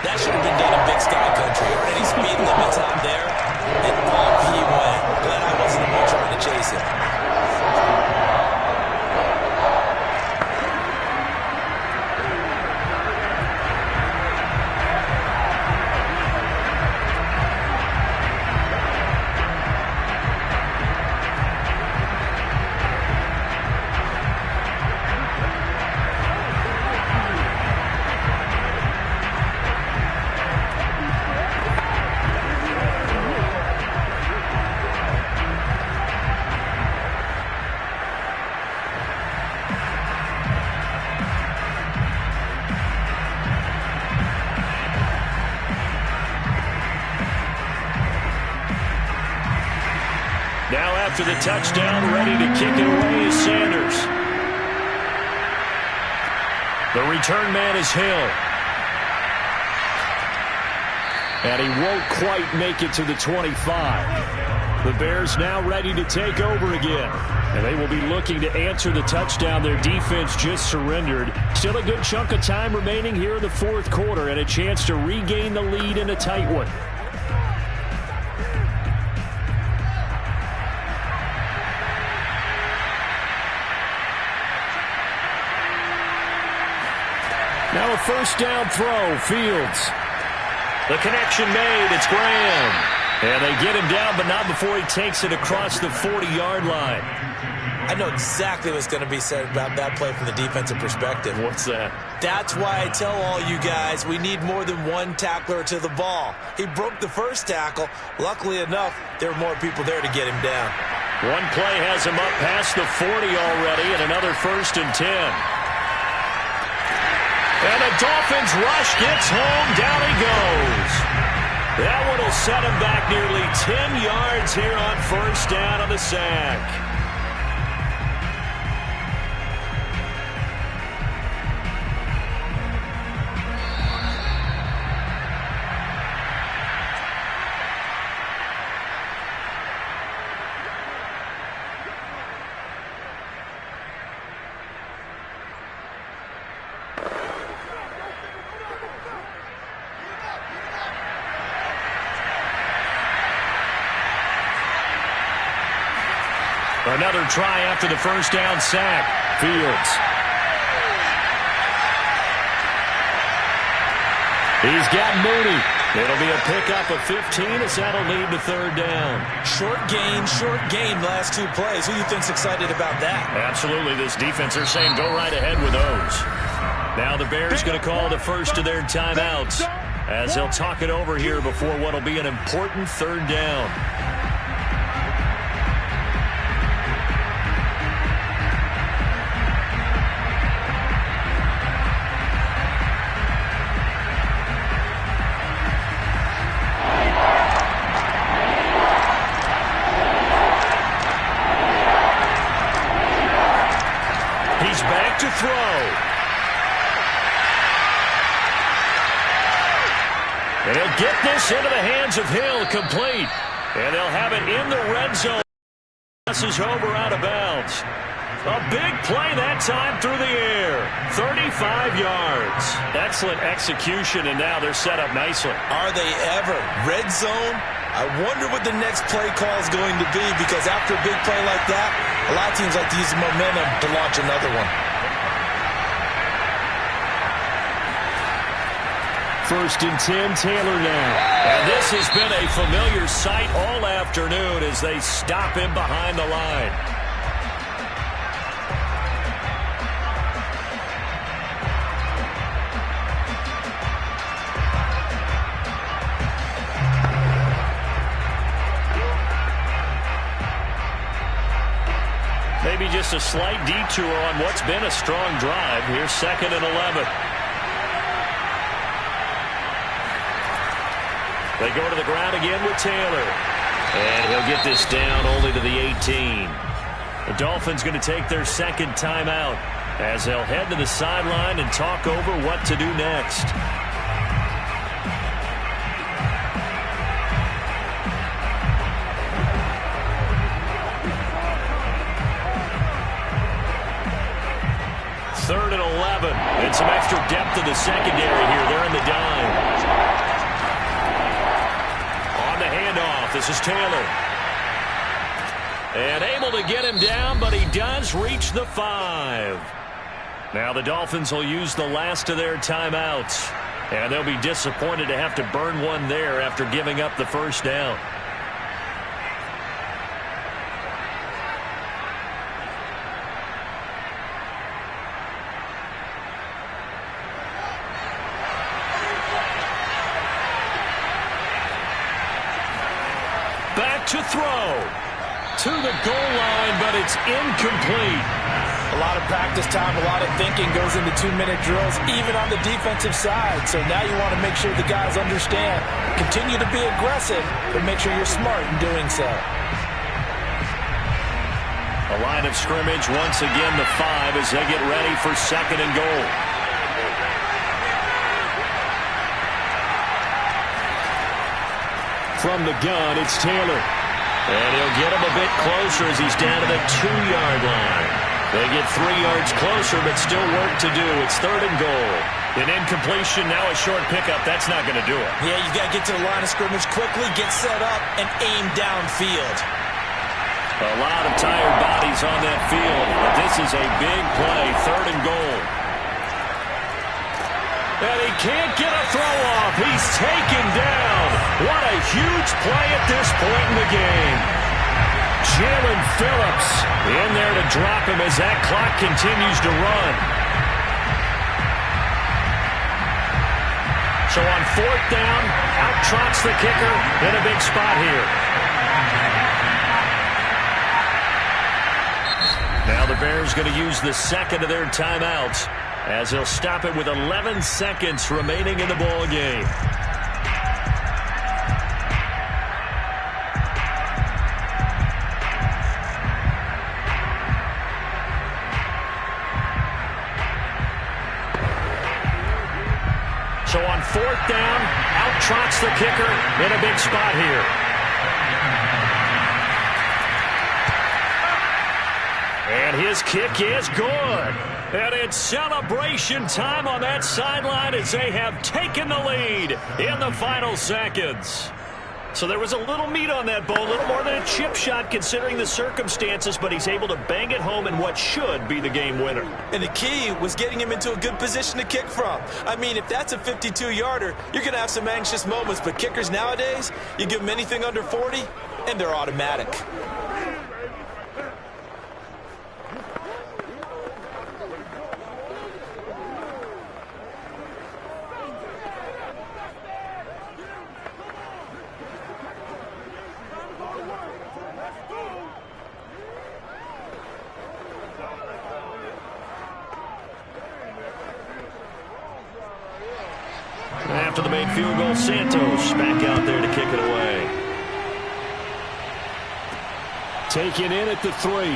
That should have been done in Big Sky Country. Already speed limits on there, and off he went. Glad I wasn't the one trying to chase him. Now after the touchdown, ready to kick it away is Sanders. The return man is Hill. And he won't quite make it to the 25. The Bears now ready to take over again. And they will be looking to answer the touchdown their defense just surrendered. Still a good chunk of time remaining here in the fourth quarter and a chance to regain the lead in a tight one. Now a first down throw, Fields. The connection made, it's Graham. And they get him down, but not before he takes it across the 40-yard line. I know exactly what's going to be said about that play from the defensive perspective. What's that? That's why I tell all you guys we need more than one tackler to the ball. He broke the first tackle. Luckily enough, there were more people there to get him down. One play has him up past the 40 already, and another 1st and 10. And the Dolphins rush gets home. Down he goes. That one will set him back nearly 10 yards here on first down on the sack. Another try after the first down sack. Fields. He's got Mooney. It'll be a pickup of 15 as that'll lead to third down. Short gain last two plays. Who do you think's excited about that? Absolutely. This defense, they're saying go right ahead with those. Now the Bears going to call the first of their timeouts as they'll talk it over here before what'll be an important third down. To throw. And he'll get this into the hands of Hill, complete. And they'll have it in the red zone. Passes over out of bounds. A big play that time through the air. 35 yards. Excellent execution, and now they're set up nicely. Are they ever? Red zone? I wonder what the next play call is going to be, because after a big play like that, a lot of teams like to use the momentum to launch another one. 1st and 10, Taylor now. And this has been a familiar sight all afternoon as they stop him behind the line. Maybe just a slight detour on what's been a strong drive. Here's 2nd and 11. They go to the ground again with Taylor. And he'll get this down only to the 18. The Dolphins going to take their second timeout as they'll head to the sideline and talk over what to do next. Third and 11. And some extra depth in the secondary here. They're in the dime. This is Taylor. And able to get him down, but he does reach the 5. Now the Dolphins will use the last of their timeouts. And they'll be disappointed to have to burn one there after giving up the first down. Back to throw. To the goal line, but it's incomplete. A lot of practice time, a lot of thinking goes into 2-minute drills, even on the defensive side. So now you want to make sure the guys understand. Continue to be aggressive, but make sure you're smart in doing so. A line of scrimmage, once again the 5 as they get ready for 2nd and goal. From the gun, it's Taylor. And he'll get him a bit closer as he's down to the 2-yard line. They get 3 yards closer, but still work to do. It's 3rd and goal. An incompletion, now a short pickup. That's not going to do it. Yeah, you've got to get to the line of scrimmage quickly, get set up, and aim downfield. A lot of tired bodies on that field, but this is a big play. 3rd and goal. And he can't get a throw off. He's taken down. What a huge play at this point in the game. Jalen Phillips in there to drop him as that clock continues to run. So on 4th down, out trots the kicker in a big spot here. Now the Bears going to use the 2nd of their timeouts as they'll stop it with 11 seconds remaining in the ball game. So on 4th down, out trots the kicker in a big spot here. And his kick is good. And it's celebration time on that sideline as they have taken the lead in the final seconds. So there was a little meat on that ball, a little more than a chip shot considering the circumstances, but he's able to bang it home in what should be the game winner. And the key was getting him into a good position to kick from. I mean, if that's a 52-yarder, you're going to have some anxious moments, but kickers nowadays, you give them anything under 40, and they're automatic. After the made field goal, Santos back out there to kick it away. Taken in at the 3.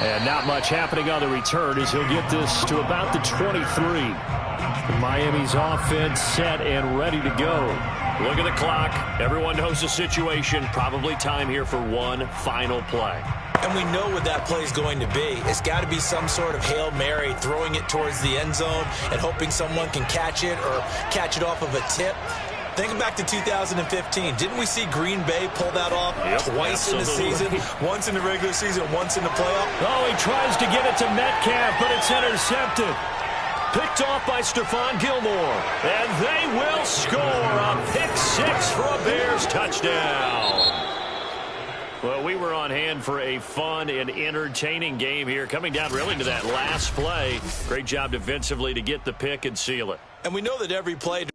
And not much happening on the return as he'll get this to about the 23. Miami's offense set and ready to go. Look at the clock. Everyone knows the situation. Probably time here for one final play. And we know what that play is going to be. It's got to be some sort of Hail Mary, throwing it towards the end zone and hoping someone can catch it or catch it off of a tip. Thinking back to 2015, didn't we see Green Bay pull that off twice in the season? Once in the regular season, once in the playoff. Oh, he tries to get it to Metcalf, but it's intercepted. Picked off by Stephon Gilmore. And they will score a pick 6 for a Bears touchdown. Well, we were on hand for a fun and entertaining game here. Coming down really to that last play. Great job defensively to get the pick and seal it. And we know that every play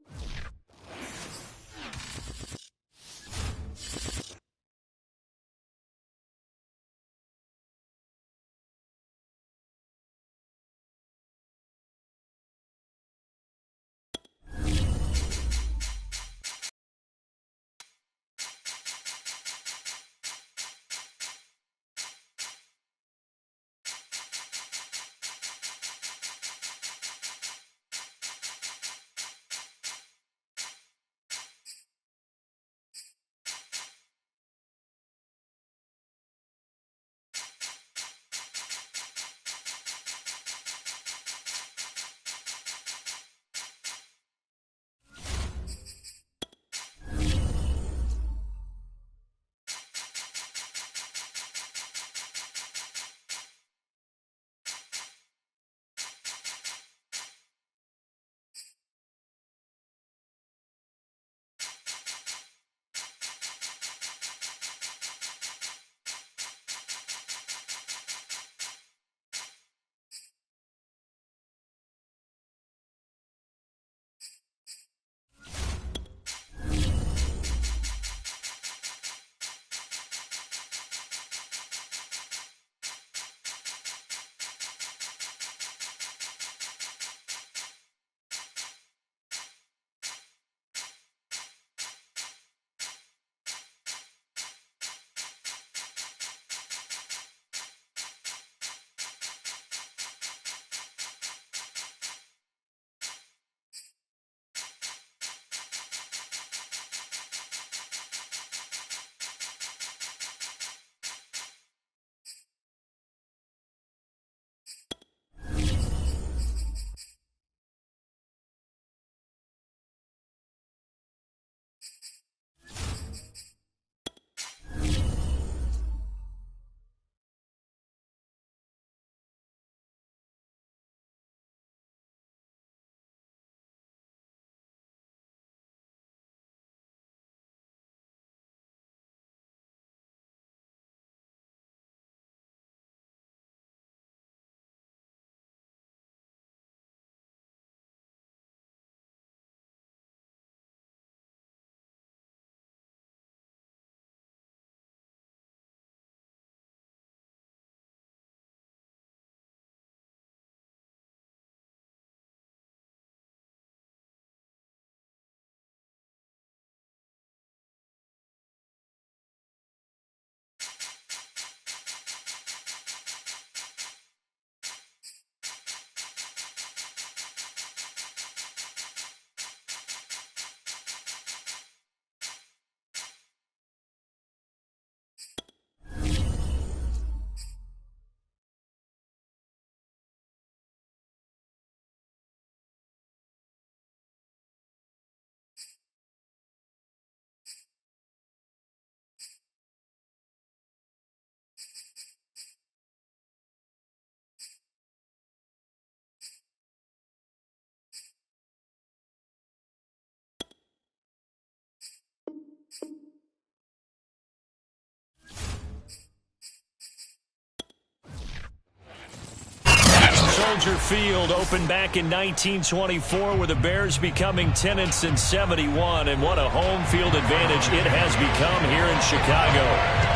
Soldier Field opened back in 1924 with the Bears becoming 10-71, and what a home field advantage it has become here in Chicago.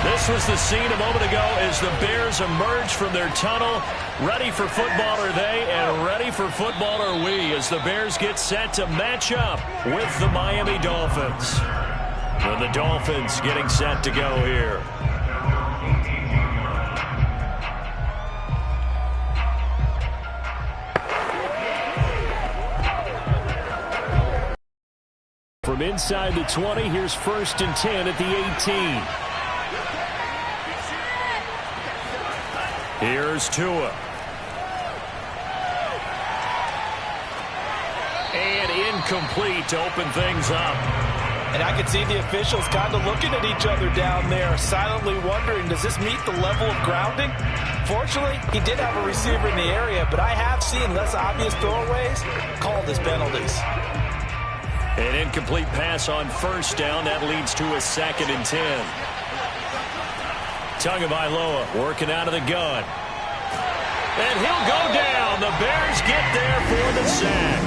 This was the scene a moment ago as the Bears emerged from their tunnel. Ready for football are they, and ready for football are we, as the Bears get set to match up with the Miami Dolphins. And the Dolphins getting set to go here. From inside the 20, here's 1st and 10 at the 18. Here's Tua. And incomplete to open things up. And I could see the officials kind of looking at each other down there, silently wondering, does this meet the level of grounding? Fortunately, he did have a receiver in the area, but I have seen less obvious throwaways called as penalties. An incomplete pass on 1st down. That leads to a 2nd and 10. Tagovailoa working out of the gun. And he'll go down. The Bears get there for the sack.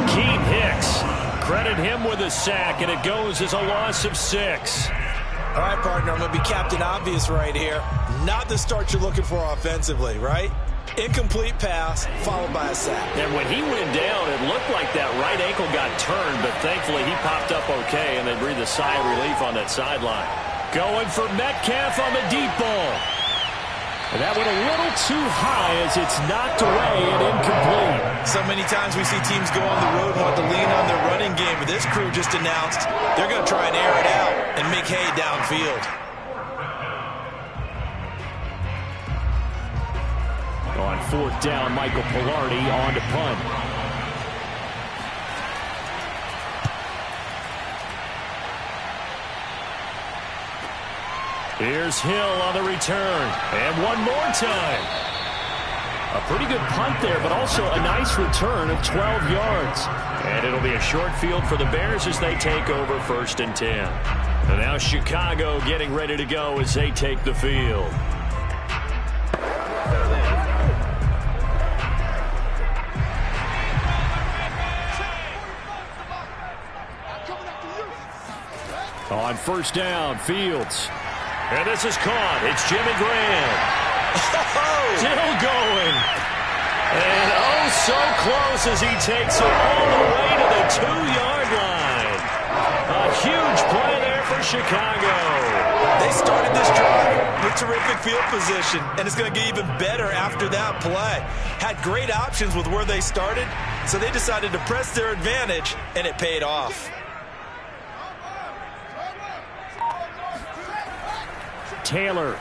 Akeem Hicks. Credit him with a sack, and it goes as a loss of 6. All right, partner, I'm going to be Captain Obvious right here. Not the start you're looking for offensively, right? Incomplete pass, followed by a sack. And when he went down, it looked like that right ankle got turned, but thankfully he popped up okay, and they breathed a sigh of relief on that sideline. Going for Metcalf on the deep ball. And that went a little too high as it's knocked away and incomplete. So many times we see teams go on the road and want to lean on their running game, but this crew just announced they're going to try and air it out and make hay downfield. On 4th down, Michael Pilardi on to punt. Here's Hill on the return. And one more time. A pretty good punt there, but also a nice return of 12 yards. And it'll be a short field for the Bears as they take over 1st and 10. And now Chicago getting ready to go as they take the field. On 1st down, Fields. And this is caught. It's Jimmy Graham. Still going. And oh, so close as he takes it all the way to the 2-yard line. A huge play there for Chicago. They started this drive with terrific field position, and it's going to get even better after that play. Had great options with where they started, so they decided to press their advantage, and it paid off. Taylor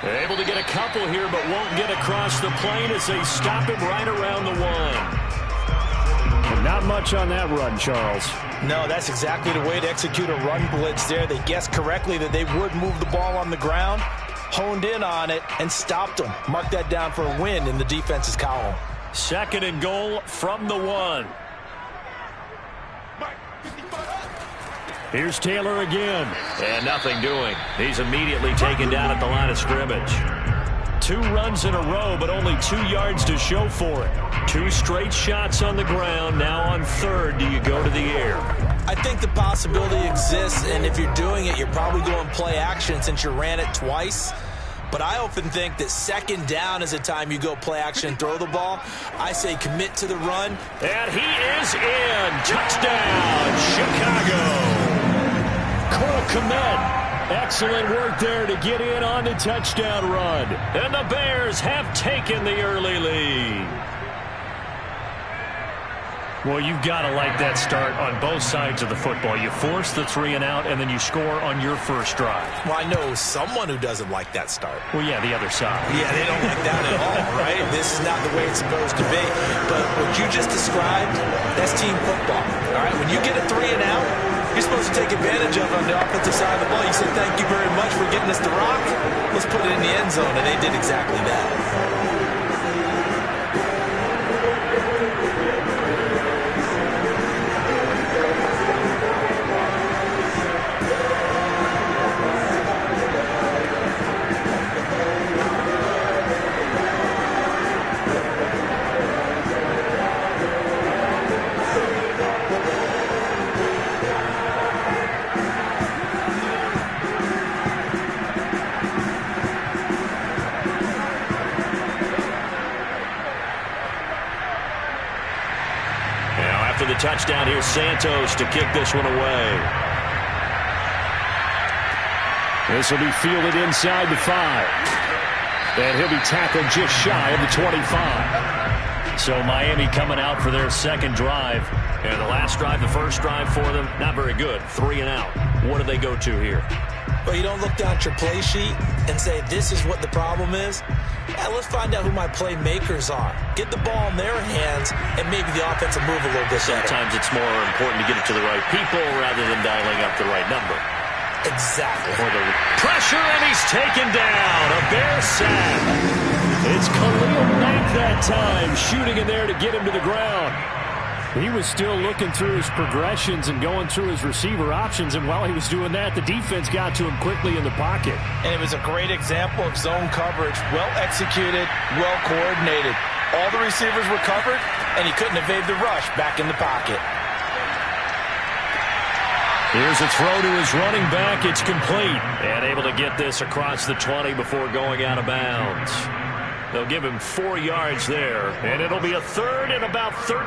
able to get a couple here, but won't get across the plane as they stop him right around the 1. And not much on that run, Charles. No, that's exactly the way to execute a run blitz there. They guessed correctly that they would move the ball on the ground, honed in on it, and stopped them. Mark that down for a win in the defense's column. 2nd and goal from the 1. Here's Taylor again. And nothing doing. He's immediately taken down at the line of scrimmage. 2 runs in a row, but only 2 yards to show for it. 2 straight shots on the ground. Now on 3rd, do you go to the air? I think the possibility exists, and if you're doing it, you're probably going play action since you ran it twice. But I often think that 2nd down is a time you go play action and throw the ball. I say commit to the run. And he is in. Touchdown, Chicago. Cole Kmet. Excellent work there to get in on the touchdown run. And the Bears have taken the early lead. Well, you've got to like that start on both sides of the football. You force the 3 and out, and then you score on your first drive. Well, I know someone who doesn't like that start. Well, yeah, the other side. Yeah, they don't like that at all, right? This is not the way it's supposed to be. But what you just described, that's team football, all right? When you get a 3 and out, you're supposed to take advantage of it on the offensive side of the ball. You say, thank you very much for getting us the rock. Let's put it in the end zone, and they did exactly that. for the touchdown. Here's Santos to kick this one away. This will be fielded inside the 5. And he'll be tackled just shy of the 25. So Miami coming out for their second drive. And the last drive, the first drive for them, not very good. 3 and out. What do they go to here? Well, you don't look down at your play sheet and say, this is what the problem is. Yeah, let's find out who my playmakers are. Get the ball in their hands, and maybe the offense will move a little bit better. Sometimes it's more important to get it to the right people rather than dialing up the right number. Exactly. For the pressure, and he's taken down. A Bear sack. It's Khalil Mack that time, shooting in there to get him to the ground. He was still looking through his progressions and going through his receiver options, and while he was doing that, the defense got to him quickly in the pocket. And it was a great example of zone coverage. Well executed, well coordinated. All the receivers were covered, and he couldn't evade the rush back in the pocket. Here's a throw to his running back. It's complete. And able to get this across the 20 before going out of bounds. They'll give him 4 yards there, and it'll be a third and about 13.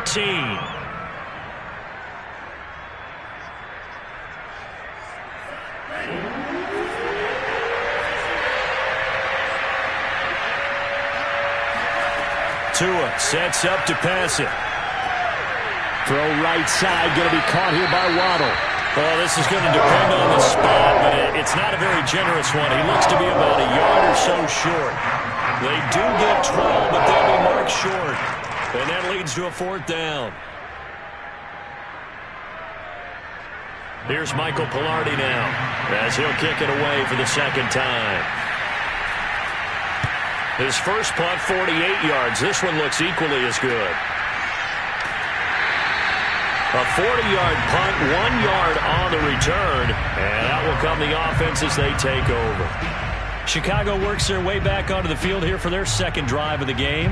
Tua sets up to pass it. Throw right side, going to be caught here by Waddle. Well, this is going to depend on the spot, but it's not a very generous one. He looks to be about a yard or so short. They do get 12, but they'll be marked short. And that leads to a 4th down. Here's Michael Pilardi now, as he'll kick it away for the second time. His first punt, 48 yards. This one looks equally as good. A 40-yard punt, 1 yard on the return, and out will come the offense as they take over. Chicago works their way back onto the field here for their second drive of the game.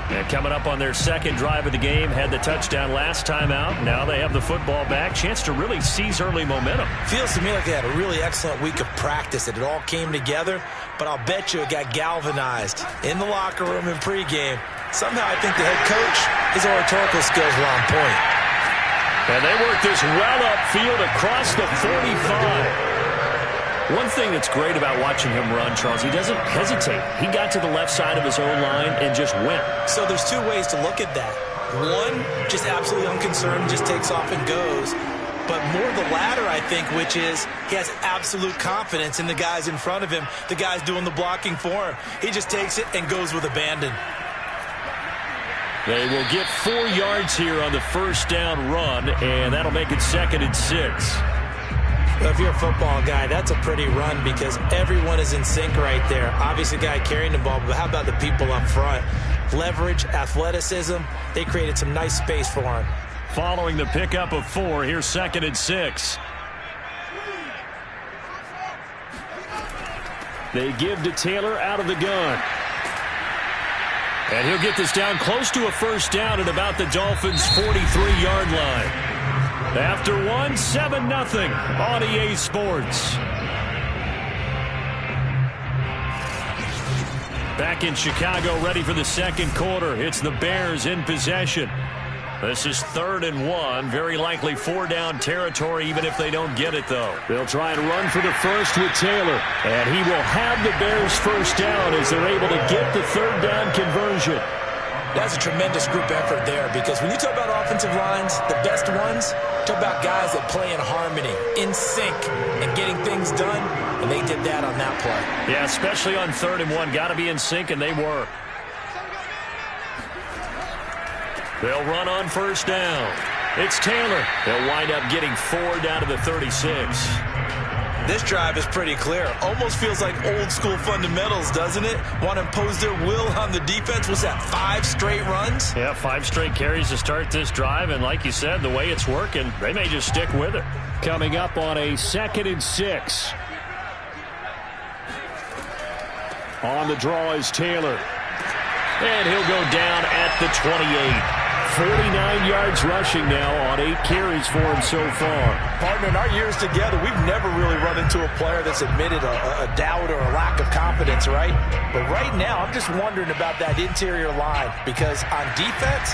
And coming up on their second drive of the game, had the touchdown last time out. Now they have the football back. Chance to really seize early momentum. Feels to me like they had a really excellent week of practice. It all came together, but I'll bet you it got galvanized in the locker room in pregame. Somehow I think the head coach, his oratorical skills were on point. And they work this well upfield across the 45. One thing that's great about watching him run, Charles, he doesn't hesitate. He got to the left side of his own line and just went. So there's 2 ways to look at that. One, just absolutely unconcerned, just takes off and goes. But more the latter, I think, which is he has absolute confidence in the guys in front of him, the guys doing the blocking for him. He just takes it and goes with abandon. They will get 4 yards here on the first down run, and that'll make it 2nd and 6. Well, if you're a football guy, that's a pretty run because everyone is in sync right there. Obviously, the guy carrying the ball, but how about the people up front? Leverage, athleticism, they created some nice space for him. Following the pickup of 4, here's 2nd and 6. They give to Taylor out of the gun. And he'll get this down close to a first down at about the Dolphins' 43-yard line. After 1, 7-0 on EA Sports. Back in Chicago, ready for the second quarter. It's the Bears in possession. This is 3rd and 1. Very likely 4-down territory, even if they don't get it, though. They'll try and run for the first with Taylor. And he will have the Bears' first down as they're able to get the 3rd down conversion. That's a tremendous group effort there because when you talk about offensive lines, the best ones, talk about guys that play in harmony, in sync, and getting things done, and they did that on that play. Yeah, especially on 3rd and 1. Got to be in sync, and they were. They'll run on first down. It's Taylor. They'll wind up getting 4 down to the 36. This drive is pretty clear. Almost feels like old school fundamentals, doesn't it? Want to impose their will on the defense. Was that 5 straight runs? Yeah, 5 straight carries to start this drive. And like you said, the way it's working, they may just stick with it. Coming up on a 2nd and 6. On the draw is Taylor. And he'll go down at the 28. 49 yards rushing now on 8 carries for him so far. Partner, in our years together, we've never really run into a player that's admitted a doubt or a lack of confidence, right? But right now, I'm just wondering about that interior line because on defense,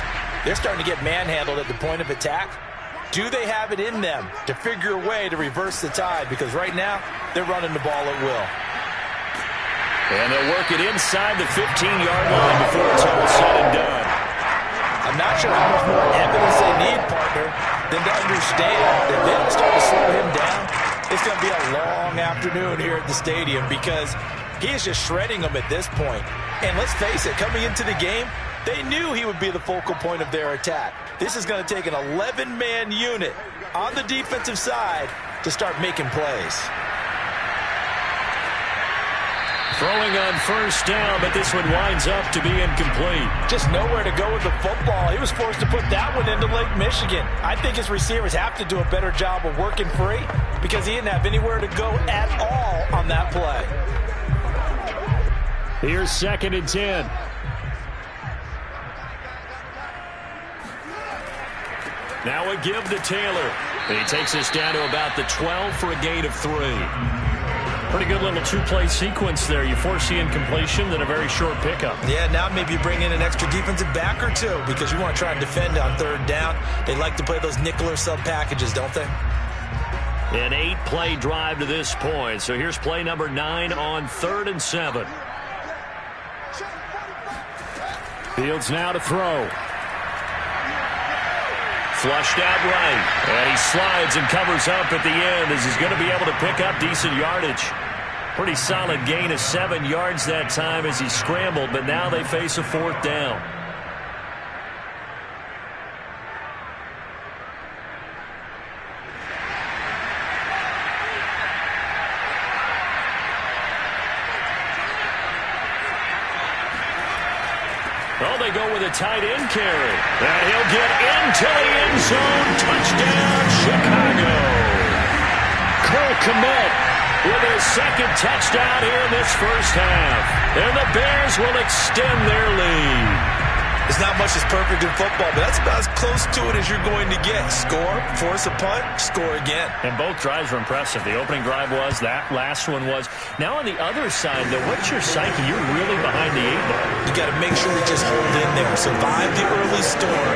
They're starting to get manhandled at the point of attack. Do they have it in them to figure a way to reverse the tide? Because right now, they're running the ball at will. And they'll work it inside the 15-yard line before it's all said and done. I'm not sure how much more evidence they need, partner, than to understand that they don't start to slow him down. It's going to be a long afternoon here at the stadium because he is just shredding them at this point. And let's face it, coming into the game, they knew he would be the focal point of their attack. This is going to take an 11-man unit on the defensive side to start making plays. Throwing on first down, but this one winds up to be incomplete. Just nowhere to go with the football. He was forced to put that one into Lake Michigan. I think his receivers have to do a better job of working free because he didn't have anywhere to go at all on that play. Here's 2nd and 10. Now a give to Taylor. He takes us down to about the 12 for a gain of 3. Pretty good little two-play sequence there. You force the incompletion, then a very short pickup. Yeah, now maybe you bring in an extra defensive back or two because you want to try and defend on 3rd down. They like to play those nickel or sub packages, don't they? An 8-play drive to this point. So here's play number 9 on 3rd and 7. Fields now to throw. Flushed out right. And he slides and covers up at the end as he's going to be able to pick up decent yardage. Pretty solid gain of 7 yards that time as he scrambled, but now they face a 4th down. Well, they go with a tight end carry. And he'll get into the end zone. Touchdown, Chicago. Cole Kmet with his 2nd touchdown here in this first half. And the Bears will extend their lead. There's not much that's perfect in football, but that's about as close to it as you're going to get. Score, force a punt, score again. And both drives were impressive. The opening drive was, that last one was. Now on the other side, though, what's your psyche? You're really behind the 8-ball. You got to make sure you just hold in there. Survive the early storm.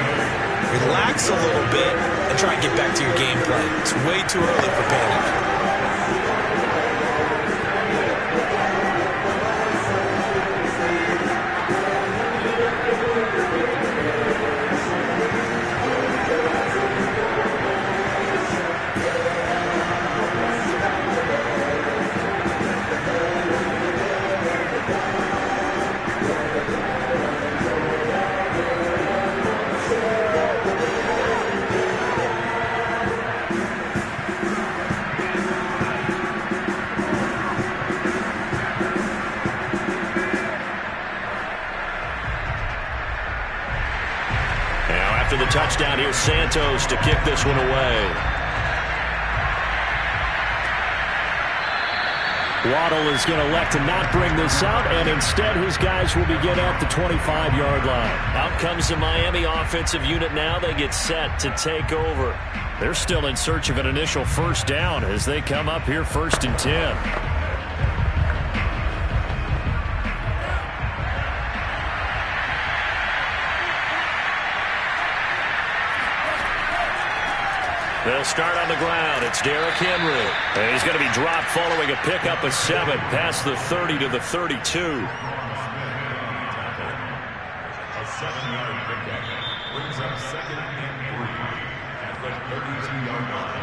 Relax a little bit and try and get back to your game plan. It's way too early for panic. The touchdown here, Santos to kick this one away. Waddle is going to elect to not bring this out, and instead his guys will begin at the 25-yard line. Out comes the Miami offensive unit now. They get set to take over. They're still in search of an initial first down as they come up here 1st and 10. They'll start on the ground. It's Derrick Henry. And he's going to be dropped following a pickup of 7 past the 30 to the 32. A 7-yard pickup brings up 2nd and 3 at the 32-yard line.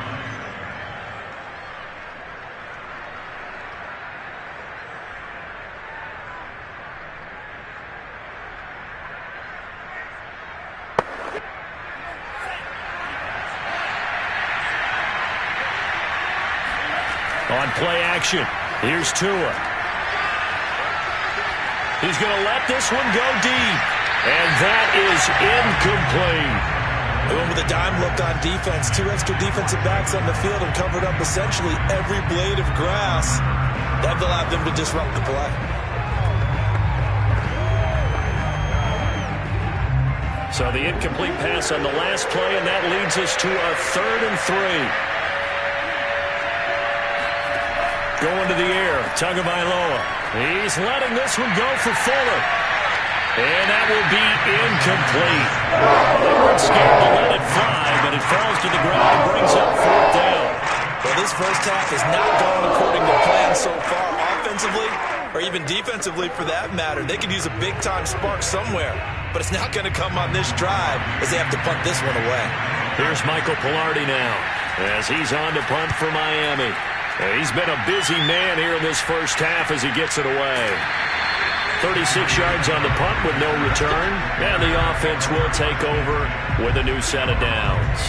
On play action, here's Tua. He's going to let this one go deep. And that is incomplete. They went with a dime look on defense. 2 extra defensive backs on the field and covered up essentially every blade of grass. That allowed them to disrupt the play. So the incomplete pass on the last play, and that leads us to a 3rd and 3. Going to the air, Tagovailoa. He's letting this one go for Fuller. And that will be incomplete. They weren't scared to let it fly, but it falls to the ground and brings up 4th down. Well, this first half is not going according to plan so far offensively, or even defensively for that matter. They could use a big-time spark somewhere, but it's not going to come on this drive as they have to punt this one away. Here's Michael Pilardi now as he's on to punt for Miami. He's been a busy man here in this first half as he gets it away. 36 yards on the punt with no return, and the offense will take over with a new set of downs.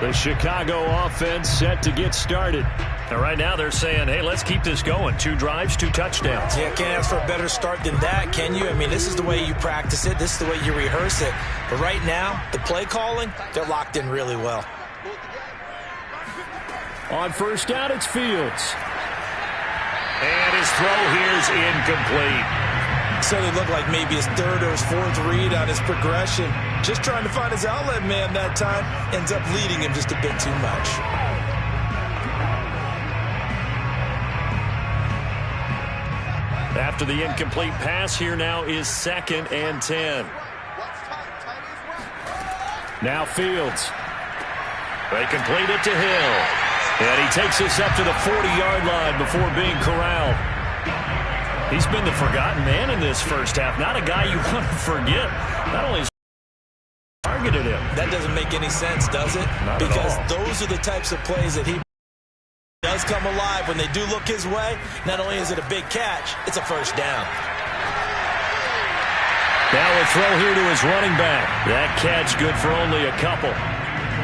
The Chicago offense set to get started. And right now they're saying, hey, let's keep this going. 2 drives, 2 touchdowns. Yeah, can't ask for a better start than that, can you? I mean, this is the way you practice it. This is the way you rehearse it. But right now, the play calling, they're locked in really well. On first down, it's Fields. And his throw here is incomplete. So it looked like maybe his 3rd or his 4th read on his progression. Just trying to find his outlet man that time. Ends up leading him just a bit too much. After the incomplete pass, here now is 2nd and 10. Now Fields. They complete it to Hill. And he takes us up to the 40-yard line before being corralled. He's been the forgotten man in this first half. Not a guy you want to forget. Not only has targeted him. That doesn't make any sense, does it? Not because at all. Those are the types of plays that he does come alive when they do look his way. Not only is it a big catch, it's a first down. Now a throw here to his running back. That catch good for only a couple.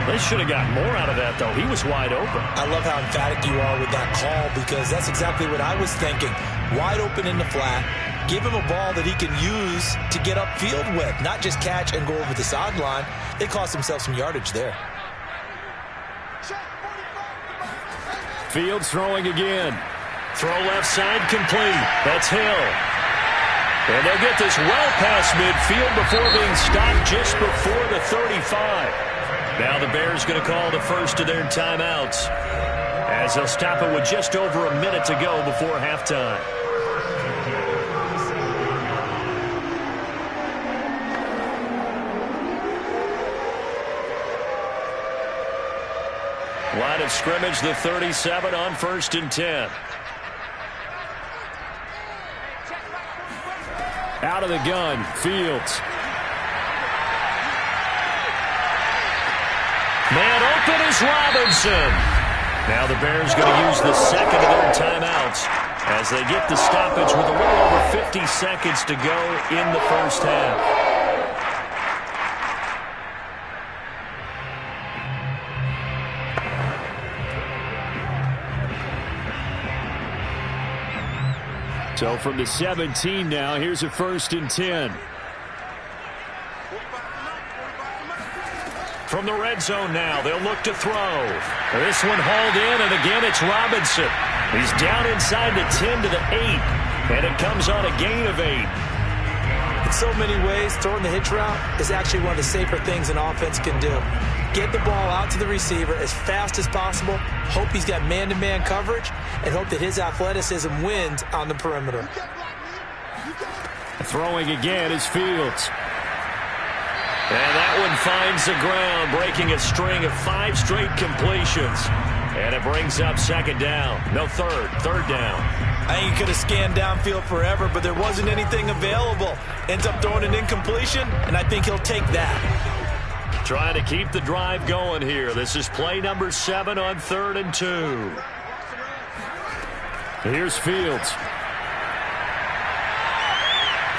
They should have gotten more out of that, though. He was wide open. I love how emphatic you are with that call because that's exactly what I was thinking. Wide open in the flat. Give him a ball that he can use to get upfield with, not just catch and go over the sideline. They cost themselves some yardage there. Fields throwing again. Throw left side complete. That's Hill. And they'll get this well past midfield before being stopped just before the 35. Now the Bears going to call the first of their timeouts as they'll stop it with just over a minute to go before halftime. Line of scrimmage, the 37 on 1st and 10. Out of the gun, Fields. Man open is Robinson. Now the Bears going to use the 2nd of their timeouts as they get the stoppage with a little over 50 seconds to go in the first half. So from the 17 now, here's a 1st and 10. From the red zone now, they'll look to throw. This one hauled in, and again it's Robinson. He's down inside the 10 to the 8, and it comes on a gain of 8. In so many ways, throwing the hitch route is actually one of the safer things an offense can do. Get the ball out to the receiver as fast as possible, hope he's got man-to-man coverage, and hope that his athleticism wins on the perimeter. Throwing again is Fields. And that one finds the ground, breaking a string of 5 straight completions. And it brings up 2nd down. No, 3rd down. I think he could have scanned downfield forever, but there wasn't anything available. Ends up throwing an incompletion, and I think he'll take that. Trying to keep the drive going here. This is play number 7 on 3rd and 2. Here's Fields.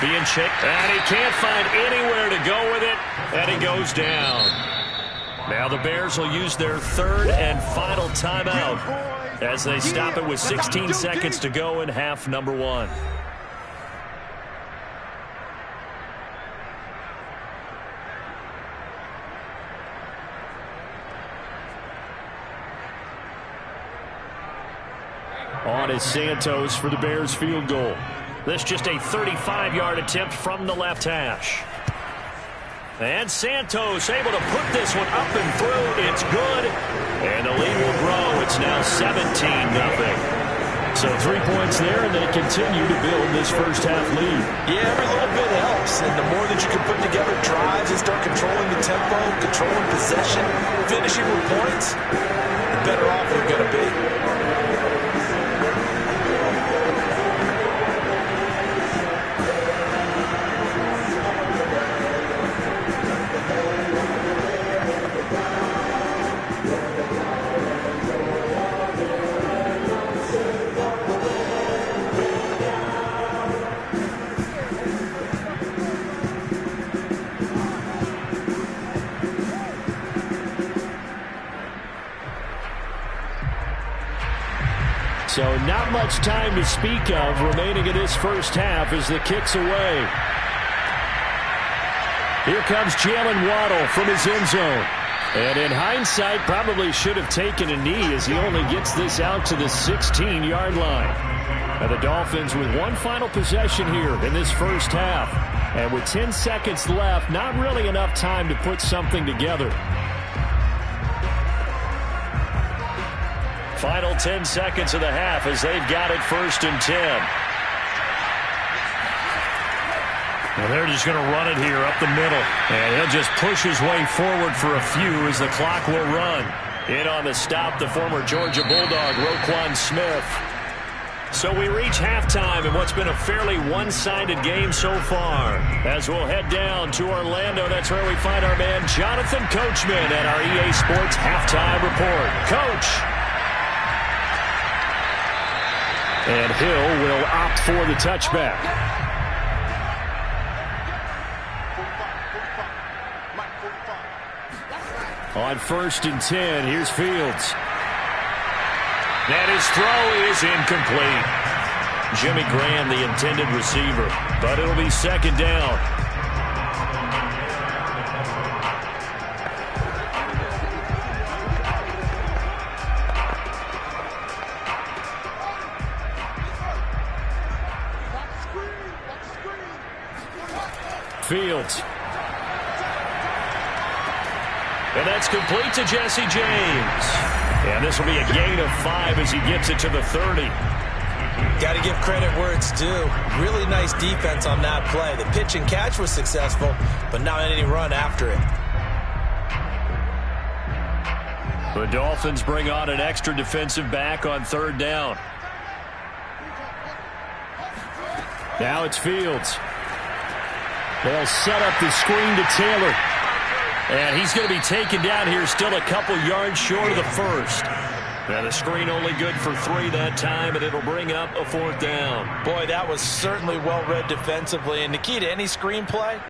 Being checked, and he can't find anywhere to go with it, and he goes down. Now the Bears will use their 3rd and final timeout as they stop it with 16 seconds to go in half number 1. On is Santos for the Bears field goal. This just a 35-yard attempt from the left hash. And Santos able to put this one up and through. It's good. And the lead will grow. It's now 17-0. So 3 points there, and they continue to build this first half lead. Yeah, every little bit helps, and the more that you can put together drives and start controlling the tempo, controlling possession, finishing with points, the better off you're going to be. So not much time to speak of remaining in this first half as the kick's away. Here comes Jalen Waddle from his end zone. And in hindsight, probably should have taken a knee as he only gets this out to the 16-yard line. Now the Dolphins with one final possession here in this first half. And with 10 seconds left, not really enough time to put something together. Final 10 seconds of the half as they've got it 1st and 10. Now they're just going to run it here up the middle. And he'll just push his way forward for a few as the clock will run. In on the stop, the former Georgia Bulldog, Roquan Smith. So we reach halftime in what's been a fairly one-sided game so far. As we'll head down to Orlando, that's where we find our man Jonathan Coachman at our EA Sports Halftime Report. Coach! And Hill will opt for the touchback. On 1st and 10, here's Fields. And his throw is incomplete. Jimmy Graham, the intended receiver, but it'll be 2nd down. Fields. And that's complete to Jesse James. And this will be a gain of 5 as he gets it to the 30. Got to give credit where it's due. Really nice defense on that play. The pitch and catch was successful, but not any run after it. The Dolphins bring on an extra defensive back on 3rd down. Now it's Fields. They'll set up the screen to Taylor. And he's going to be taken down here still a couple yards short of the 1st. Now the screen only good for 3 that time, and it'll bring up a 4th down. Boy, that was certainly well read defensively. And the key to any screen play,